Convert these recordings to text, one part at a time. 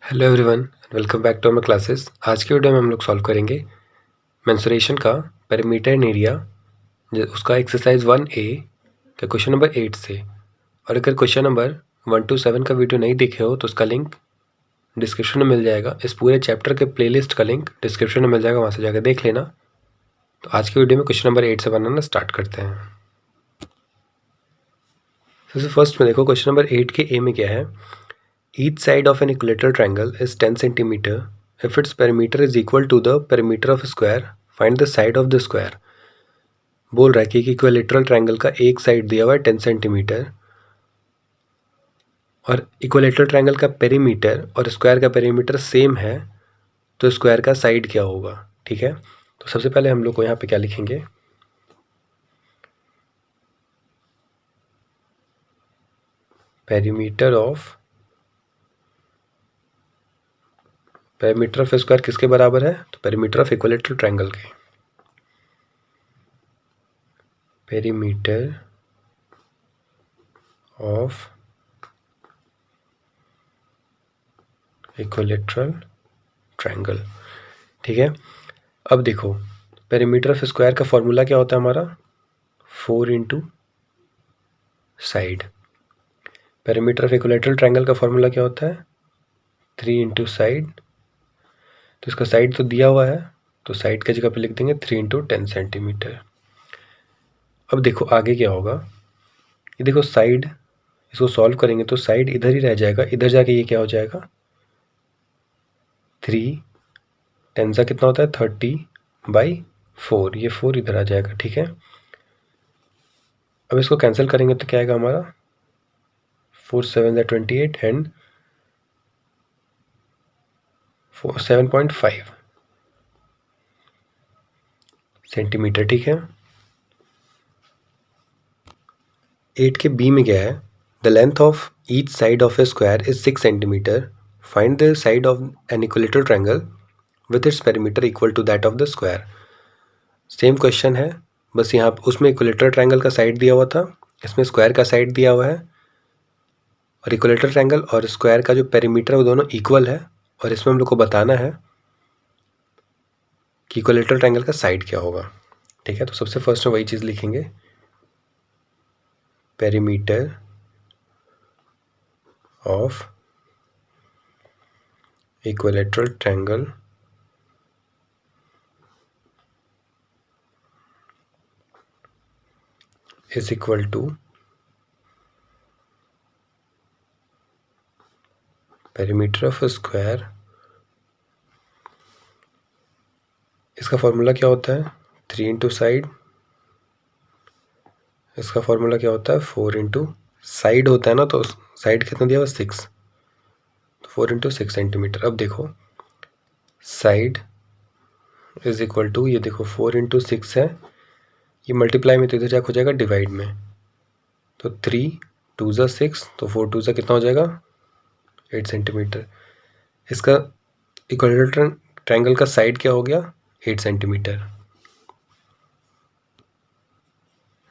Hello everyone and welcome back to my classes. आज की video में हम लोग सॉल्व करेंगे मेंसुरेशन का पेरीमीटर एंड एरिया, उसका एक्सरसाइज 1A का क्वेश्चन नंबर 8 से। और अगर क्वेश्चन नंबर 1 to 7 का वीडियो नहीं देखे हो तो उसका लिंक डिस्क्रिप्शन में मिल जाएगा। इस पूरे चैप्टर के प्लेलिस्ट का लिंक डिस्क्रिप्शन में मिल जाएगा, वहाँ से जाकर देख लेना। तो आज की वीडियो में क्वेश्चन नंबर 8 से बनाना स्टार्ट करते हैं। सबसे फर्स्ट में देखो, क्वेश्चन नंबर 8 के ए में क्या है। Each side of an equilateral triangle is 10 centimeter. If its perimeter is equal to the perimeter of a square, find the side of the square. बोल रहा है कि इक्विलेटरल ट्रायंगल का एक साइड दिया हुआ है 10 सेंटीमीटर और इक्विलेटरल ट्रायंगल का पेरीमीटर और स्क्वायर का पेरीमीटर सेम है, तो स्क्वायर का साइड क्या होगा। ठीक है, तो सबसे पहले हम लोग को यहाँ पे क्या लिखेंगे, पेरीमीटर ऑफ स्क्वायर किसके बराबर है, तो पेरीमीटर ऑफ इक्विलेटरल ट्रायंगल के। Perimeter of equilateral triangle. ठीक है, अब देखो पेरीमीटर ऑफ स्क्वायर का फॉर्मूला क्या होता है हमारा, 4 into side. Perimeter of equilateral triangle का फॉर्मूला क्या होता है, 3 इंटू साइड। तो इसका साइड तो दिया हुआ है, तो साइड की जगह पे लिख देंगे 3 इंटू 10 सेंटीमीटर। अब देखो आगे क्या होगा, ये देखो साइड, इसको सॉल्व करेंगे तो साइड इधर ही रह जाएगा, इधर जाके ये क्या हो जाएगा, 3 10 सा कितना होता है 30/4, ये 4 इधर आ जाएगा। ठीक है, अब इसको कैंसिल करेंगे तो क्या आएगा हमारा, 4 7 28 एंड 7.5 सेंटीमीटर। ठीक है, 8 के बी में क्या है, the length of each side of a square is 6 centimetre, find the side of an equilateral triangle with its perimeter equal to that of the square. Same question है, बस यहाँ उसमें इक्विलेटरल ट्रायंगल का side दिया हुआ था, इसमें square का साइड दिया हुआ है, और इक्विलेटरल ट्रायंगल और स्क्वायर का जो पेरीमीटर है वो दोनों इक्वल है, और इसमें हम लोग को बताना है कि इक्विलेटरल ट्रायंगल का साइड क्या होगा। ठीक है, तो सबसे फर्स्ट में वही चीज़ लिखेंगे, perimeter of equilateral triangle is equal to perimeter of square. इसका फॉर्मूला क्या होता है, 3 इंटू साइड। इसका फॉर्मूला क्या होता है, 4 इंटू साइड होता है ना, तो साइड कितना दिया हुआ 6, तो 4 इंटू 6 सेंटीमीटर। अब देखो साइड इज इक्वल टू, ये देखो 4 इंटू 6 है, ये मल्टीप्लाई में तो इधर जाके हो जाएगा डिवाइड में, तो 3 2 ज़ा 6, तो 4 2 ज़ा कितना हो जाएगा 8 सेंटीमीटर। इसका इक्विलेटरल ट्रायंगल का साइड क्या हो गया, 8 सेंटीमीटर।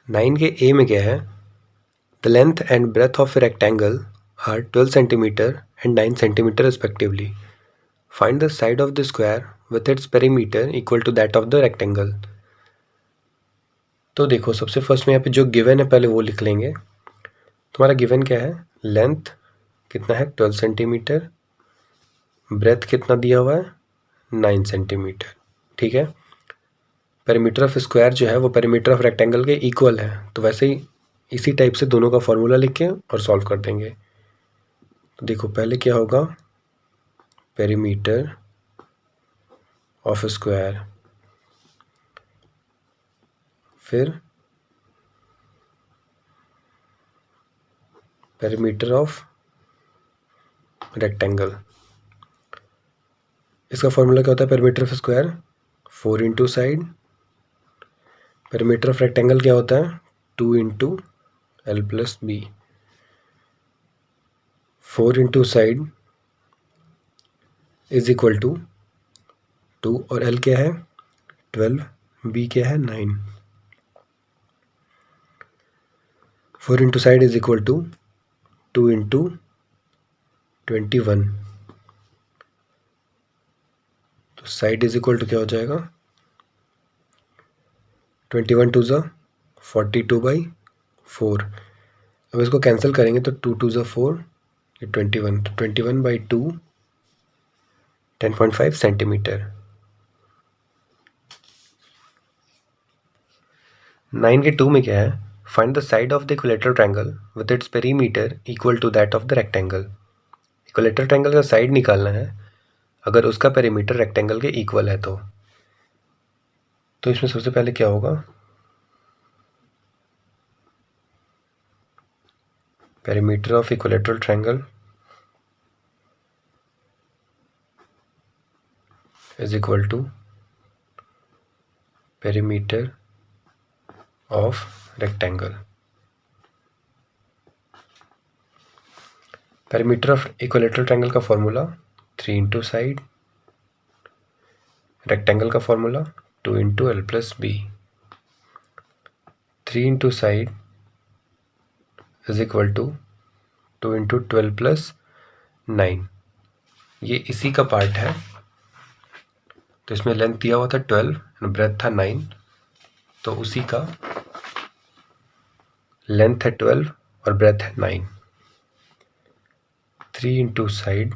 9 के ए में क्या है, the length and breadth of a rectangle are 12 centimetre and 9 centimetre respectively, find the side of the square with its perimeter equal to that of the rectangle. तो देखो सबसे फर्स्ट में यहाँ पे जो गिवन है पहले वो लिख लेंगे। तुम्हारा गिवन क्या है, लेंथ कितना है 12 सेंटीमीटर, ब्रेथ कितना दिया हुआ है 9 सेंटीमीटर। ठीक है, पेरीमीटर ऑफ स्क्वायर जो है वो पेरीमीटर ऑफ रेक्टेंगल के इक्वल है, तो वैसे ही इसी टाइप से दोनों का फॉर्मूला लिख के और सॉल्व कर देंगे। तो देखो पहले क्या होगा, पेरीमीटर ऑफ स्क्वायर, फिर पेरीमीटर ऑफ रेक्टेंगल। इसका फॉर्मूला क्या होता है, perimeter of square 4 into side, perimeter of rectangle क्या होता है 2 into L plus B. 4 into side is equal to 2 और एल क्या है 12, बी क्या है 9। 4 into side is equal to 2 into 21, side is equal to क्या हो जाएगा 21 टू ज़ा 42/4। अब इसको कैंसिल करेंगे तो 2 टू ज़ा 4, ये 21, तो 21/2 10.5 सेंटीमीटर। 9 के 2 में क्या है, find the side of the equilateral triangle with its perimeter equal to that of the rectangle. Equilateral triangle का साइड निकालना है अगर उसका पेरीमीटर रेक्टेंगल के इक्वल है तो इसमें सबसे पहले क्या होगा, perimeter of equilateral triangle is equal to perimeter of rectangle. Perimeter of equilateral triangle का फॉर्मूला 3 इंटू साइड, रेक्टेंगल का formula 2 into L plus B. 3 into side is equal to 2 into 12 plus 9, ये इसी का पार्ट है। तो इसमें length दिया हुआ था 12 और ब्रेथ था 9, तो उसी का लेंथ है 12 और ब्रेथ है 9। 3 into side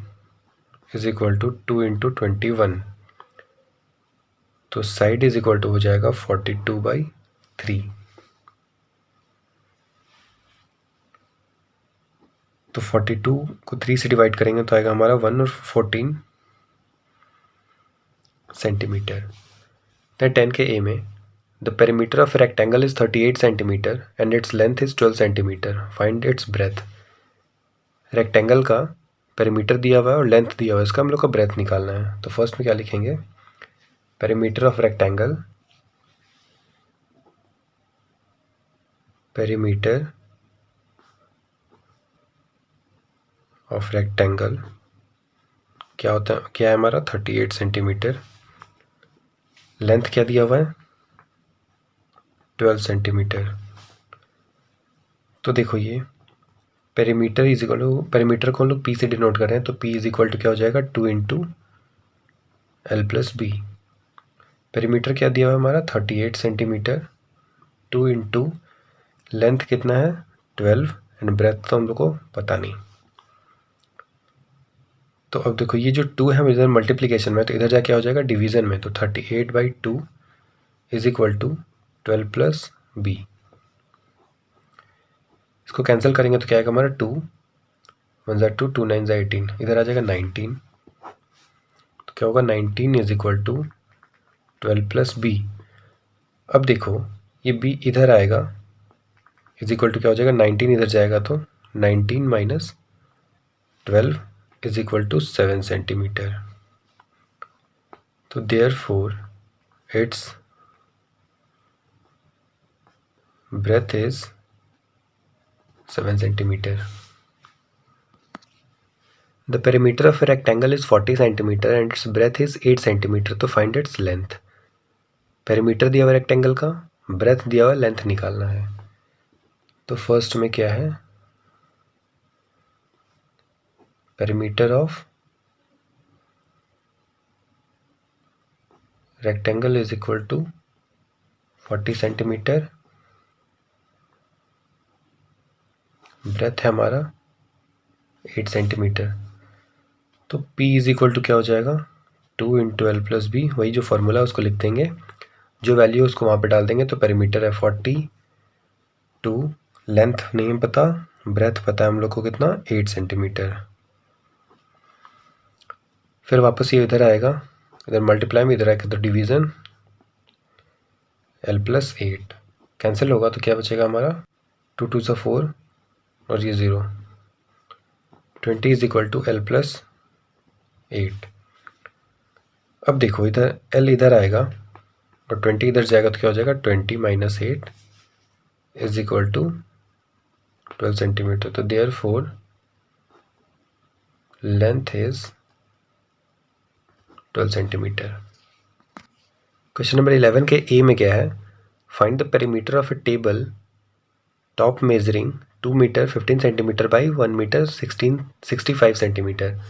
is equal to 2 into 21, तो साइड इज इक्वल टू हो जाएगा 42/3। तो 42 को 3 से डिवाइड करेंगे तो आएगा हमारा 1 और 14 सेंटीमीटर। 10 के ए में the perimeter of rectangle is 38 centimetre and its length is 12 centimetre, find its breath. Rectangle का पेरीमीटर दिया हुआ है और लेंथ दिया हुआ है, इसका हम लोग को ब्रेथ निकालना है। तो फर्स्ट में क्या लिखेंगे, perimeter of rectangle, perimeter of rectangle क्या होता है, क्या है हमारा 38 सेंटीमीटर। लेंथ क्या दिया हुआ है 12 सेंटीमीटर। तो देखो ये perimeter is equal to, perimeter को हम लोग पी से डिनोट कर रहे हैं, तो पी इज इक्वल टू क्या हो जाएगा 2 into L plus B. Perimeter क्या दिया हुआ है हमारा 38 सेंटीमीटर, 2 इंटू लेंथ कितना है 12 एंड ब्रेथ तो हम लोग को पता नहीं। तो अब देखो ये जो 2 है इधर मल्टीप्लीकेशन में, तो इधर जाके हो जाएगा डिवीजन में, तो 38/2 is equal to 12 plus B. इसको कैंसिल करेंगे तो क्या आएगा हमारा 2 1 ज़ा 2, 2 9 ज़ा 18, इधर आ जाएगा 19, तो क्या होगा 19 is equal to 12 plus B. अब देखो ये बी इधर आएगा इज इक्वल टू क्या हो जाएगा 19 इधर जाएगा तो 19 minus 12 is equal to 7 centimetre. तो therefore its breadth is 7 centimetre. The perimeter of a rectangle is 40 centimetre and its breadth is 8 centimetre, तो फाइंड इट्स लेंथ। पेरीमीटर दिया हुआ रेक्टेंगल का, ब्रेथ दिया हुआ, लेंथ निकालना है। तो फर्स्ट में क्या है, perimeter of rectangle is equal to 40 centimetre, breadth है हमारा 8 सेंटीमीटर, तो P इज इक्वल टू क्या हो जाएगा 2 इंटू एल प्लस बी, वही जो फॉर्मूला उसको लिख देंगे, जो वैल्यू उसको वहाँ पे डाल देंगे। तो पेरीमीटर है 42, लेंथ नहीं पता, ब्रेथ पता है हम लोग को कितना 8 सेंटीमीटर। फिर वापस ये इधर आएगा, इधर मल्टीप्लाई में, इधर आएगा तो डिवीज़न, एल प्लस 8 कैंसिल होगा तो क्या बचेगा हमारा 2 2 ज़ा 4 और ये 0, 20 is equal to L plus 8। अब देखो इधर एल इधर आएगा और 20 इधर जाएगा तो क्या हो जाएगा 20 minus 8 is equal to 12 centimetre. तो therefore length is 12 centimetre. Question number 11 के ए में क्या है, find the perimeter of a table top measuring 2 metre 15 centimetre by 1 metre 65 centimetre.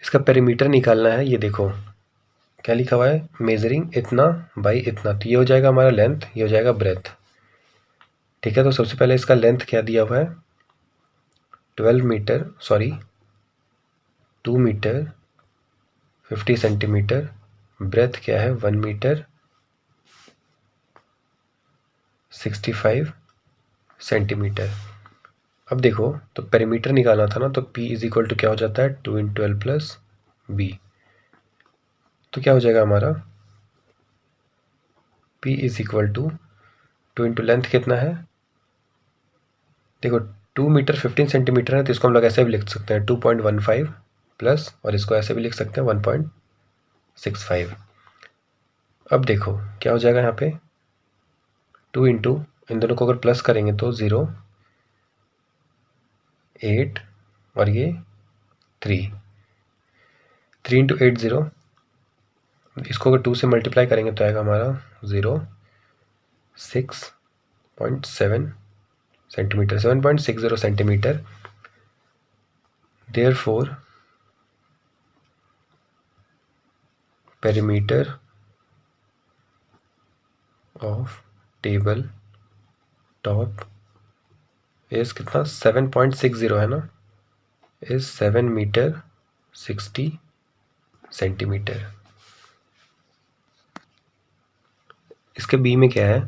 इसका पेरीमीटर निकालना है। ये देखो क्या लिखा हुआ है, मेजरिंग इतना बाई इतना, तो ये हो जाएगा हमारा लेंथ, ये हो जाएगा ब्रेथ। ठीक है, तो सबसे पहले इसका लेंथ क्या दिया हुआ है, 2 मीटर 50 सेंटीमीटर, ब्रेथ क्या है 1 मीटर 65 सेंटीमीटर। अब देखो तो पेरीमीटर निकालना था ना, तो P इज इक्वल टू क्या हो जाता है 2 इंटू एल प्लस बी। तो क्या हो जाएगा हमारा P is equal to 2 into length कितना है, देखो 2 मीटर 15 सेंटीमीटर है, तो इसको हम लोग ऐसे भी लिख सकते हैं 2.15 प्लस, और इसको ऐसे भी लिख सकते हैं 1.65। अब देखो क्या हो जाएगा यहाँ पे 2 इंटू, इन दोनों को अगर प्लस करेंगे तो 0 8 और ये 3 इंटू 8 0, इसको अगर 2 से मल्टीप्लाई करेंगे तो आएगा हमारा 6.7 centimetre, 7.60 centimetre. Therefore perimeter of table top is कितना 7.60 है ना, इज 7 मीटर 60 सेंटीमीटर। इसके बी में क्या है,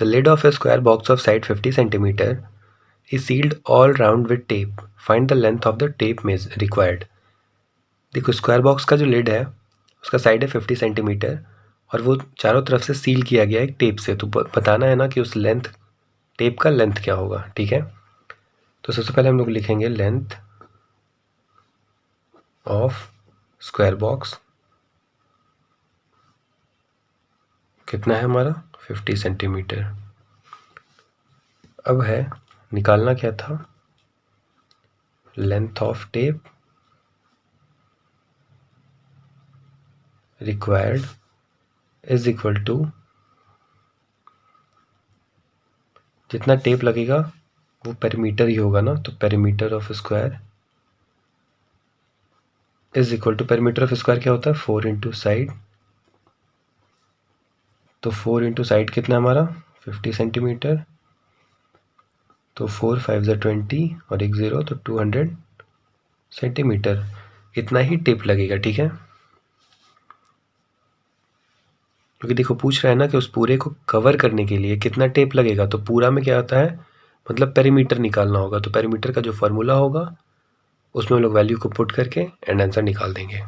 the lid of a square box of side 50 centimetre is sealed all round with tape, find the length of the tape maze required. देखो square box का जो लिड है उसका साइड है 50 सेंटीमीटर और वो चारों तरफ से सील किया गया है एक टेप से, तो बताना है ना कि उस लेंथ, टेप का लेंथ क्या होगा। ठीक है, तो सबसे पहले हम लोग लिखेंगे लेंथ ऑफ स्क्वायर बॉक्स कितना है हमारा 50 सेंटीमीटर। अब है निकालना क्या था, length of tape required is equal to, जितना टेप लगेगा वो पेरीमीटर ही होगा ना, तो perimeter of square is equal to, perimeter of square क्या होता है 4 इंटू साइड, तो 4 इंटू साइड कितना हमारा 50 सेंटीमीटर, तो 4 5 ज़ा 20 और एक 0 तो 200 सेंटीमीटर, इतना ही टेप लगेगा। ठीक है, क्योंकि देखो पूछ रहा है ना कि उस पूरे को कवर करने के लिए कितना टेप लगेगा, तो पूरा में क्या आता है मतलब पेरीमीटर निकालना होगा, तो पेरीमीटर का जो फॉर्मूला होगा उसमें हम लोग वैल्यू को पुट करके एंड आंसर निकाल देंगे।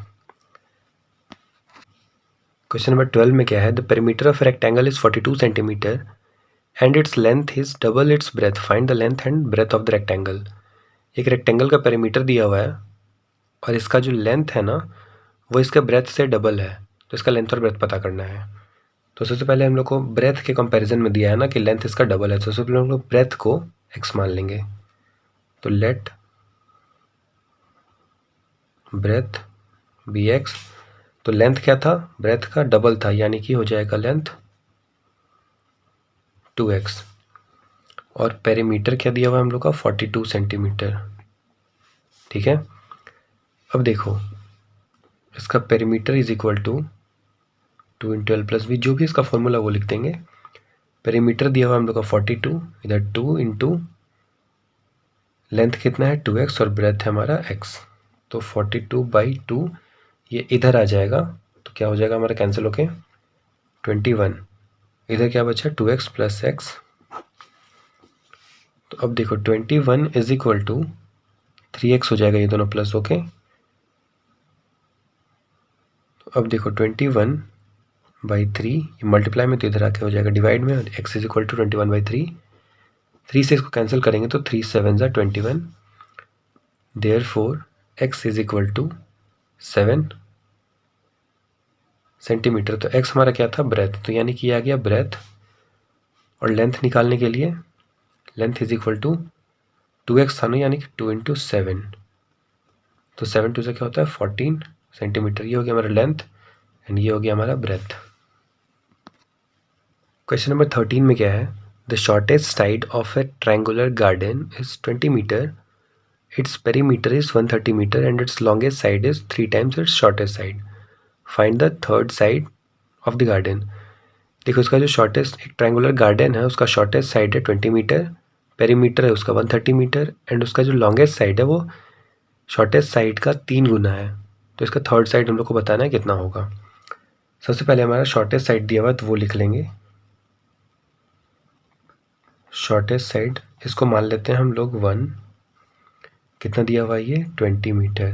क्वेश्चन नंबर 12 में क्या है, the perimeter of rectangle is 42 centimetre and its length is double its breadth, find the length and breadth of the rectangle. एक रेक्टेंगल का पेरीमीटर दिया हुआ है और इसका जो लेंथ है ना वो इसका ब्रेथ से डबल है, तो इसका लेंथ और ब्रेथ पता करना है। तो सबसे पहले हम लोग को ब्रेथ के कंपैरिजन में दिया है ना कि लेंथ इसका डबल है, तो सबसे पहले हम लोग ब्रेथ को x मान लेंगे, तो लेट ब्रेथ बी x, तो लेंथ क्या था ब्रेथ का डबल था, यानी कि हो जाएगा लेंथ 2x, और पेरीमीटर क्या दिया हुआ है हम लोग का 42 सेंटीमीटर। ठीक है, अब देखो इसका perimeter is equal to 2 into L plus B, जो भी इसका फॉर्मूला वो लिख देंगे। पेरीमीटर दिया हुआ हम लोग का 42, इधर 2 इंटू लेंथ कितना है 2x और ब्रेथ है हमारा x, तो 42/2 ये इधर आ जाएगा, तो क्या हो जाएगा हमारा कैंसिल होके 21, इधर क्या बचा 2x प्लस x। तो अब देखो 21 इज इक्वल टू 3x हो जाएगा, ये दोनों प्लस होके। तो अब देखो 21/3 ये मल्टीप्लाई में, तो इधर आके हो जाएगा डिवाइड में, और x इज इक्वल टू 21/3, 3 से इसको कैंसिल करेंगे तो 3 7 ज़ा 21, therefore x is equal to 7 centimetre. तो x हमारा क्या था ब्रेथ, तो यानी कि आ गया ब्रेथ, और लेंथ निकालने के लिए length is equal to 2x था ना, यानी कि 2 इंटू 7, तो 7 2 से क्या होता है 14 सेंटीमीटर, ये हो गया हमारा लेंथ एंड ये हो गया हमारा ब्रेथ। क्वेश्चन नंबर 13 में क्या है, the shortest side of a triangular garden is 20 metre Its perimeter is 130 meter and its longest side is 3 times its shortest side. Find the third side of the garden. देखो उसका जो shortest एक triangular garden है उसका shortest side है 20 metre, perimeter है उसका 130 metre and उसका जो लॉन्गेस्ट साइड है वो शॉर्टेस्ट साइड का 3 गुना है. तो इसका थर्ड साइड हम लोग को बताना है कितना होगा. सबसे पहले हमारा शॉर्टेस्ट साइड दिया हुआ है तो वो लिख लेंगे. शॉर्टेस्ट साइड इसको मान लेते हैं हम लोग 1. कितना दिया हुआ है ये 20 मीटर.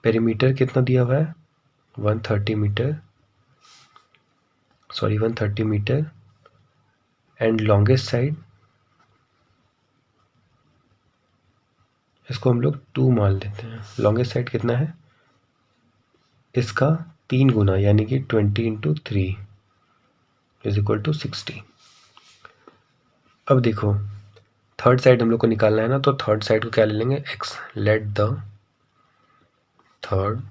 पेरीमीटर कितना दिया हुआ है 130 metre, sorry 130 metre and longest side इसको हम लोग 2 मान लेते हैं. लॉन्गेस्ट साइड कितना है इसका 3 गुना यानी कि 20 इंटू 3 इज इक्वल टू 60. अब देखो थर्ड साइड हम लोग को निकालना है ना, तो थर्ड साइड को क्या ले लेंगे x. Let the third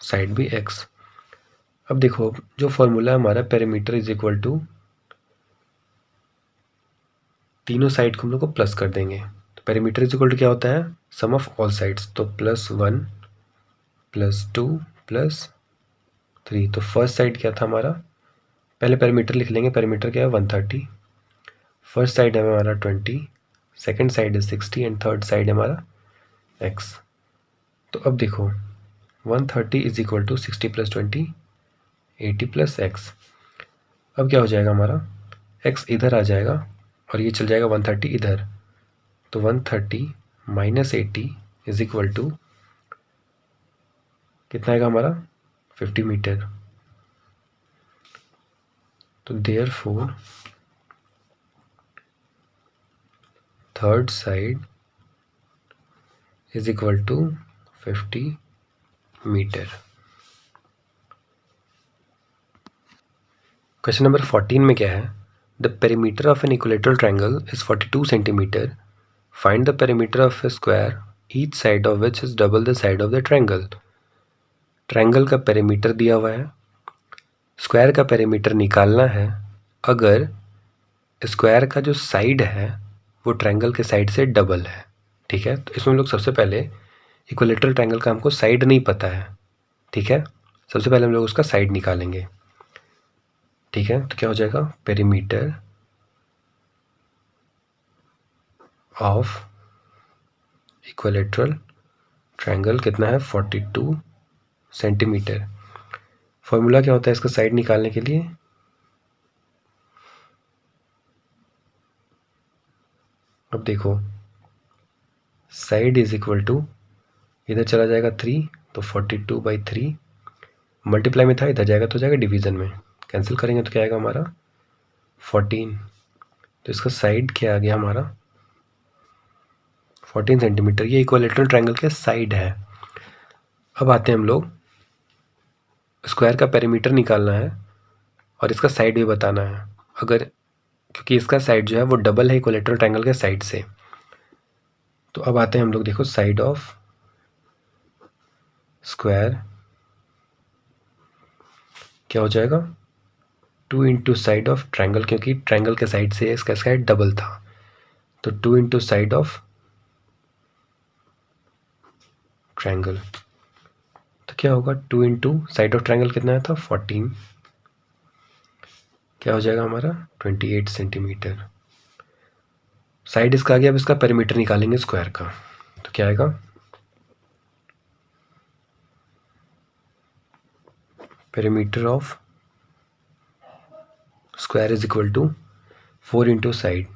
side भी x. अब देखो जो फॉर्मूला है हमारा पेरीमीटर इज इक्वल टू तीनों साइड को हम लोग को प्लस कर देंगे. तो पेरीमीटर इज इक्वल टू क्या होता है सम ऑफ ऑल साइड्स. तो +1 +2 +3. तो फर्स्ट साइड क्या था हमारा, पहले पेरीमीटर लिख लेंगे. पेरीमीटर क्या है 130. फर्स्ट साइड है हमारा 20, सेकेंड साइड है 60 एंड थर्ड साइड है हमारा x. तो अब देखो 130 इज इक्वल टू 60 + 20 80 + x. अब क्या हो जाएगा हमारा x इधर आ जाएगा और ये चल जाएगा 130 इधर. तो 130 - 80 इज इक्वल टू कितना आएगा हमारा 50 मीटर. तो therefore third side is equal to 50 metre. Question number 14 में क्या है, the perimeter of an equilateral triangle is 42 centimetre. Find the perimeter of a square each side of which is double the side of the triangle. Triangle का perimeter दिया हुआ है, square का perimeter निकालना है अगर स्क्वायर का जो साइड है वो ट्रायंगल के साइड से डबल है. ठीक है, तो इसमें हम लोग सबसे पहले इक्विलेटरल ट्रायंगल का हमको साइड नहीं पता है. ठीक है, सबसे पहले हम लोग उसका साइड निकालेंगे. ठीक है, तो क्या हो जाएगा पेरीमीटर ऑफ इक्विलेटरल ट्रायंगल कितना है 42 सेंटीमीटर. फॉर्मूला क्या होता है इसका साइड निकालने के लिए, अब देखो साइड इज इक्वल टू इधर चला जाएगा 3 तो 42/3 मल्टीप्लाई में था इधर जाएगा तो जाएगा डिवीज़न में. कैंसिल करेंगे तो क्या आएगा हमारा 14. तो इसका साइड क्या आ गया हमारा 14 सेंटीमीटर. ये इक्विलेटरल ट्रायंगल के साइड है. अब आते हैं हम लोग स्क्वायर का पेरीमीटर निकालना है और इसका साइड भी बताना है अगर, क्योंकि इसका साइड जो है वो डबल है इक्विलेटरल ट्रायंगल के साइड से. तो अब आते हैं हम लोग देखो साइड ऑफ स्क्वायर क्या हो जाएगा 2 इंटू साइड ऑफ ट्रायंगल, क्योंकि ट्रायंगल के साइड से इसका साइड डबल था. तो 2 इंटू साइड ऑफ ट्रायंगल. तो क्या होगा 2 इंटू साइड ऑफ ट्रायंगल कितना था 14. क्या हो जाएगा हमारा 28 सेंटीमीटर. साइड इसका आ गया. अब इसका पेरीमीटर निकालेंगे स्क्वायर का. तो क्या आएगा perimeter of square is equal to 4 into side.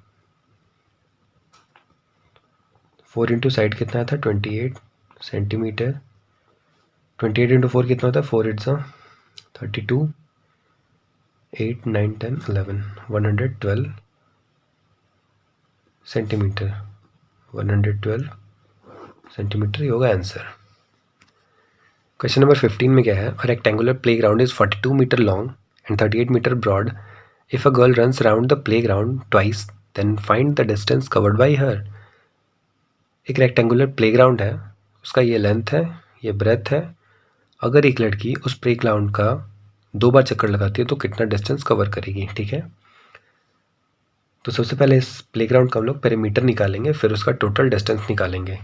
4 into side कितना था 28 सेंटीमीटर. 28 इंटू 4 कितना होता है 4 8 32 8 9 10 11 112 सेंटीमीटर. 112 सेंटीमीटर ही होगा आंसर. क्वेश्चन नंबर 15 में क्या है, a rectangular playground is 42 metre long and 38 metre broad. If a girl runs around the playground twice then find the distance covered by her. एक rectangular playground है, उसका ये length है ये ब्रेथ है. अगर एक लड़की उस प्लेग्राउंड का 2 बार चक्कर लगाती है तो कितना डिस्टेंस कवर करेगी. ठीक है, तो सबसे पहले इस प्लेग्राउंड का हम लोग पेरीमीटर निकालेंगे, फिर उसका टोटल डिस्टेंस निकालेंगे,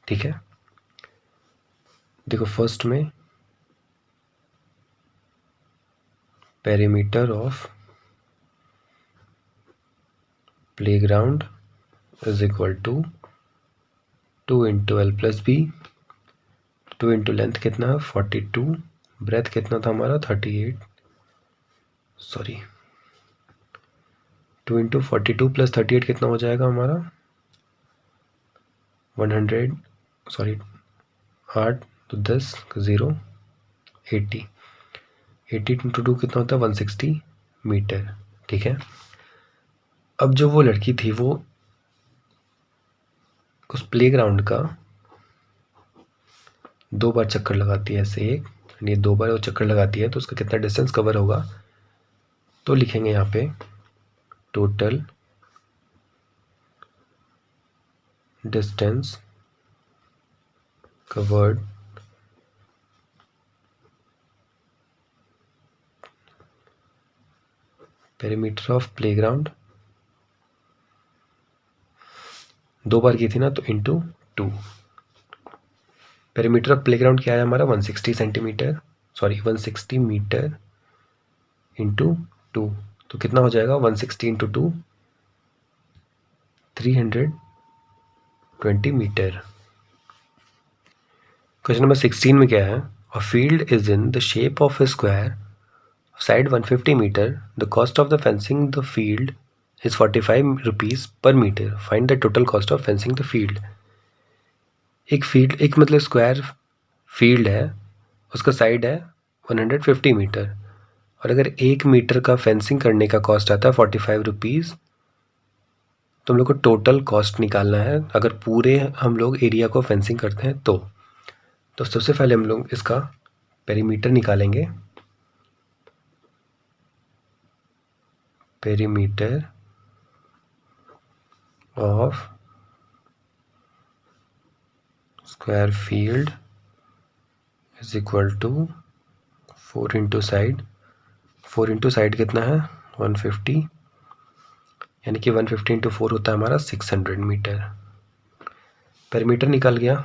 ठीक है। देखो फर्स्ट में perimeter of playground is equal to 2 into L plus B. 2 into length कितना है 42, ब्रेथ कितना था हमारा 38, सॉरी 2 इंटू 42 प्लस 38 कितना हो जाएगा हमारा 100, सॉरी 8 तो 10 0 80, 80 इंटू 2 कितना होता है 160 मीटर, ठीक है। अब जो वो लड़की थी वो उस प्लेग्राउंड का 2 बार चक्कर लगाती है, ऐसे एक, यानी 2 बार वो चक्कर लगाती है तो उसका कितना डिस्टेंस कवर होगा, तो लिखेंगे यहाँ पे total distance covered perimeter of playground, 2 बार की थी ना तो इंटू 2। पेरीमीटर ऑफ प्लेग्राउंड क्या है हमारा 160 सेंटीमीटर, सॉरी 160 मीटर इंटू 2, तो कितना हो जाएगा 160 इंटू 2 320 मीटर। क्वेश्चन नंबर 16 में क्या है, a field is in the shape of a square, side 150 metre, the cost of the fencing the field is 45 rupees per metre, find the total cost of fencing the field. एक मतलब square field है, उसका side है 150 metre, और अगर 1 metre का fencing करने का कॉस्ट आता है 45 रुपीज़, तो हम लोग को टोटल कॉस्ट निकालना है अगर पूरे हम लोग एरिया को फेंसिंग करते हैं तो सबसे पहले हम लोग इसका पेरीमीटर निकालेंगे। Perimeter of square field is equal to 4 into side, 4 into side कितना है 150, यानी कि 150 इंटू 4 होता है हमारा 600 मीटर। पेरीमीटर निकल गया।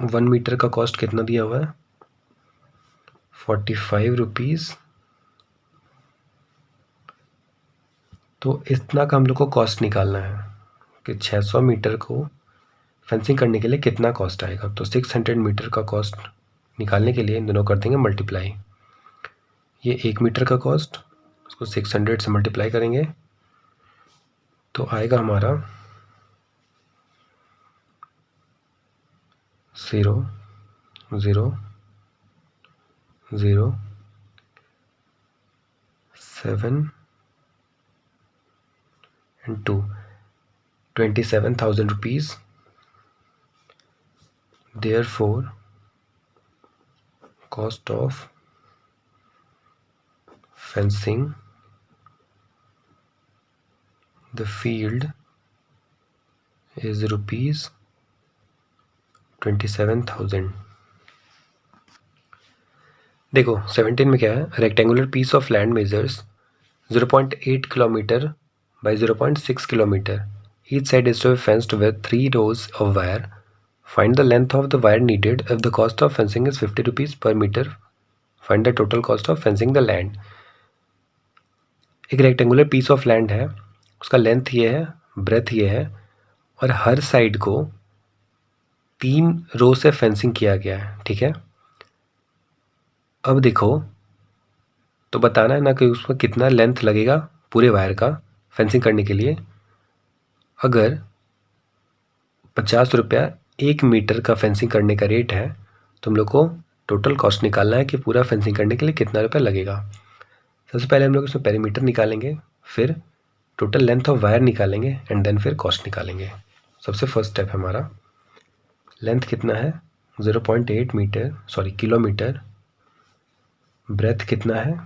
1 मीटर का कॉस्ट कितना दिया हुआ है 45 रुपीज़, तो इतना का हम लोग को कॉस्ट निकालना है कि 600 मीटर को फेंसिंग करने के लिए कितना कॉस्ट आएगा। तो 600 मीटर का कॉस्ट निकालने के लिए इन दोनों कर देंगे मल्टीप्लाई। ये 1 मीटर का कॉस्ट, उसको 600 से मल्टीप्लाई करेंगे तो आएगा हमारा 0 0 0 7 and 2 27,000 rupees. Therefore, cost of fencing the field is rupees 27,000. देखो 17 में क्या है, rectangular piece of land measures 0.8 kilometre by 0.6 kilometer. Each side is to be fenced with 3 rows of wire. Find the length of the wire needed if the cost of fencing is 50 rupees per meter. Find the total cost of fencing the land. एक rectangular piece of land है, उसका length ये है, breath ये है, और हर side को 3 रो से फेंसिंग किया गया है, ठीक है। अब देखो तो बताना है ना कि उसमें कितना लेंथ लगेगा पूरे वायर का फेंसिंग करने के लिए। अगर 50 रुपया 1 मीटर का फेंसिंग करने का रेट है तो हम लोग को टोटल कॉस्ट निकालना है कि पूरा फेंसिंग करने के लिए कितना रुपया लगेगा। सबसे पहले हम लोग इसमें पेरीमीटर निकालेंगे, फिर टोटल लेंथ ऑफ वायर निकालेंगे एंड देन फिर कॉस्ट निकालेंगे। सबसे फर्स्ट स्टेप है हमारा, लेंथ कितना है 0.8 मीटर, सॉरी किलोमीटर, ब्रेथ कितना है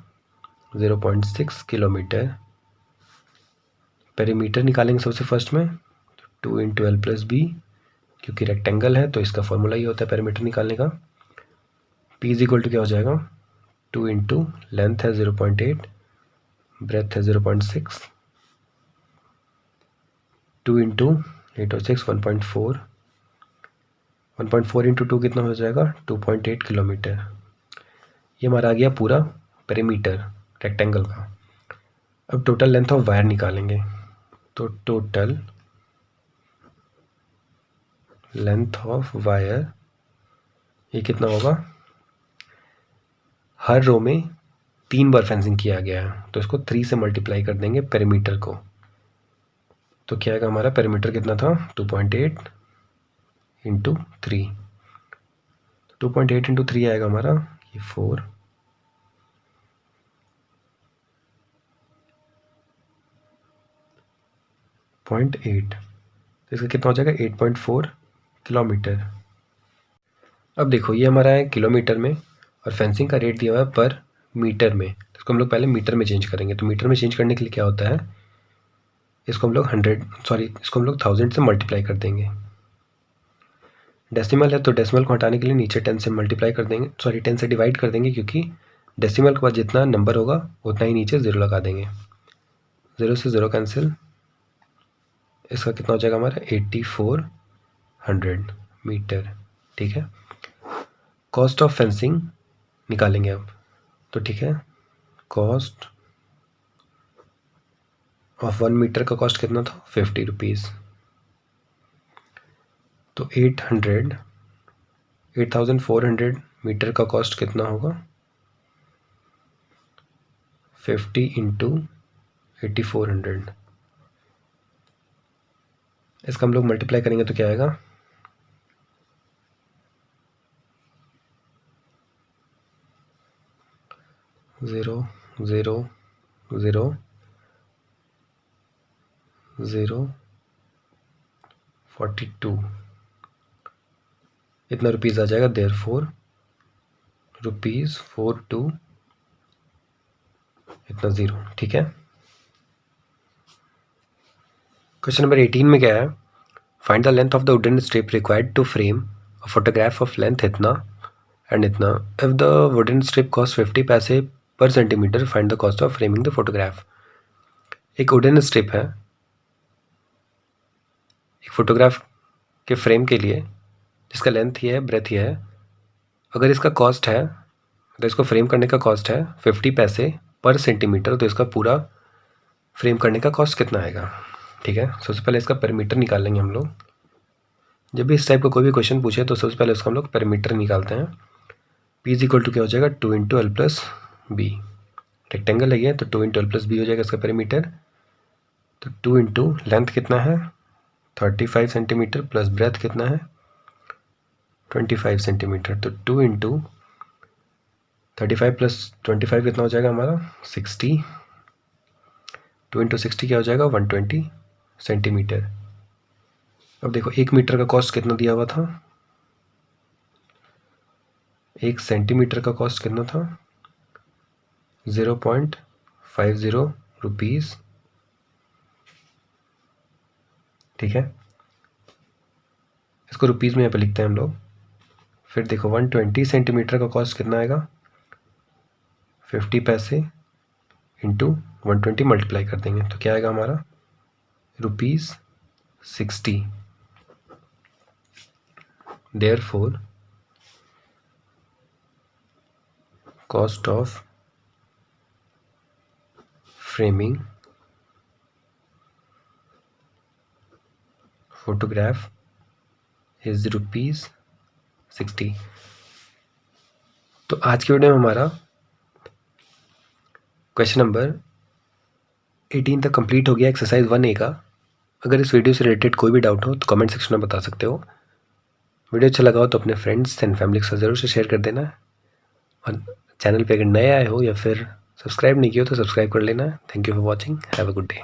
0.6 किलोमीटर, पेरीमीटर निकालेंगे सबसे फर्स्ट में 2 इंटू एल प्लस बी, क्योंकि रेक्टेंगल है तो इसका फॉर्मूला ही होता है पेरीमीटर निकालने का। पी इज इक्वल टू क्या हो जाएगा 2 इंटू लेंथ है 0.8, ब्रेथ है 0.6, 2 इंटू 8 और 6 1.4 इंटू 2 कितना हो जाएगा 2.8 किलोमीटर। ये हमारा आ गया पूरा पेरीमीटर रेक्टेंगल का। अब टोटल लेंथ ऑफ वायर निकालेंगे, तो टोटल लेंथ ऑफ वायर ये कितना होगा, हर रो में 3 बार फेंसिंग किया गया है तो इसको 3 से मल्टीप्लाई कर देंगे पेरीमीटर को। तो क्या आएगा हमारा पेरीमीटर कितना था 2.8 इंटू 3, 2.8 इंटू 3 आएगा हमारा ये 4.8, तो इसका कितना हो जाएगा 8.4 किलोमीटर। अब देखो ये हमारा है किलोमीटर में और फेंसिंग का रेट दिया हुआ है पर मीटर में, तो इसको हम लोग पहले मीटर में चेंज करेंगे। तो मीटर में चेंज करने के लिए क्या होता है, इसको हम लोग 1000 से मल्टीप्लाई कर देंगे। डेसिमल है तो डेसिमल को हटाने के लिए नीचे 10 से मल्टीप्लाई कर देंगे, 10 से डिवाइड कर देंगे, क्योंकि डेसिमल के बाद जितना नंबर होगा उतना ही नीचे 0 लगा देंगे। 0 से 0 कैंसिल, इसका कितना हो जाएगा हमारा 8400 मीटर। ठीक है, कॉस्ट ऑफ फेंसिंग निकालेंगे अब। तो ठीक है, कॉस्ट ऑफ 1 मीटर का कॉस्ट कितना था 50 रुपीज़। तो 8400 मीटर का कॉस्ट कितना होगा 50 इंटू 8400, इसका हम लोग मल्टीप्लाई करेंगे तो क्या आएगा 0.00042 इतना रुपीज़ आ जाएगा। देयरफॉर ₹42 इतना 0। ठीक है, क्वेश्चन नंबर 18 में क्या है, find the length of the wooden strip required to frame a photograph of length इतना एंड इतना। If the wooden strip cost 50 paise per centimetre, find the cost of framing the photograph. एक wooden strip है एक photograph के frame के लिए जिसका length ही है ब्रेथ ही है, अगर इसका कॉस्ट है तो इसको फ्रेम करने का कॉस्ट है 50 पैसे पर सेंटीमीटर, तो इसका पूरा फ्रेम करने का कॉस्ट कितना आएगा। ठीक है, सबसे पहले इसका पेरीमीटर निकाल लेंगे हम लोग। जब भी इस टाइप का कोई भी क्वेश्चन पूछे तो सबसे पहले उसका हम लोग पेरीमीटर निकालते हैं। P इज इक्वल टू क्या हो जाएगा 2 into L plus B, rectangle है ये तो 2 इंटू एल प्लस बी हो जाएगा इसका पेरीमीटर। तो 2 इंटू लेंथ कितना है 35 सेंटीमीटर प्लस ब्रेथ कितना है 25 सेंटीमीटर, तो 2 इंटू 35 प्लस 25 कितना हो जाएगा हमारा 60, 2 इंटू 60 क्या हो जाएगा 120 सेंटीमीटर। अब देखो 1 मीटर का कॉस्ट कितना दिया हुआ था, 1 सेंटीमीटर का कॉस्ट कितना था 0.50 रुपीज़। ठीक है, इसको रुपीज़ में यहाँ पे लिखते हैं हम लोग। फिर देखो 120 सेंटीमीटर का कॉस्ट कितना आएगा 50 पैसे इंटू 120 मल्टीप्लाई कर देंगे तो क्या आएगा हमारा ₹60। Therefore cost of framing photograph is ₹60। तो आज की वीडियो में हमारा क्वेश्चन नंबर 18 तक कंप्लीट हो गया, एक्सरसाइज 1A का। अगर इस वीडियो से रिलेटेड कोई भी डाउट हो तो कमेंट सेक्शन में बता सकते हो। वीडियो अच्छा लगा हो तो अपने फ्रेंड्स एंड फैमिली के साथ ज़रूर से शेयर कर देना, और चैनल पे अगर नए आए हो या फिर सब्सक्राइब नहीं किया हो तो सब्सक्राइब कर लेना। Thank you for watching, have a good day.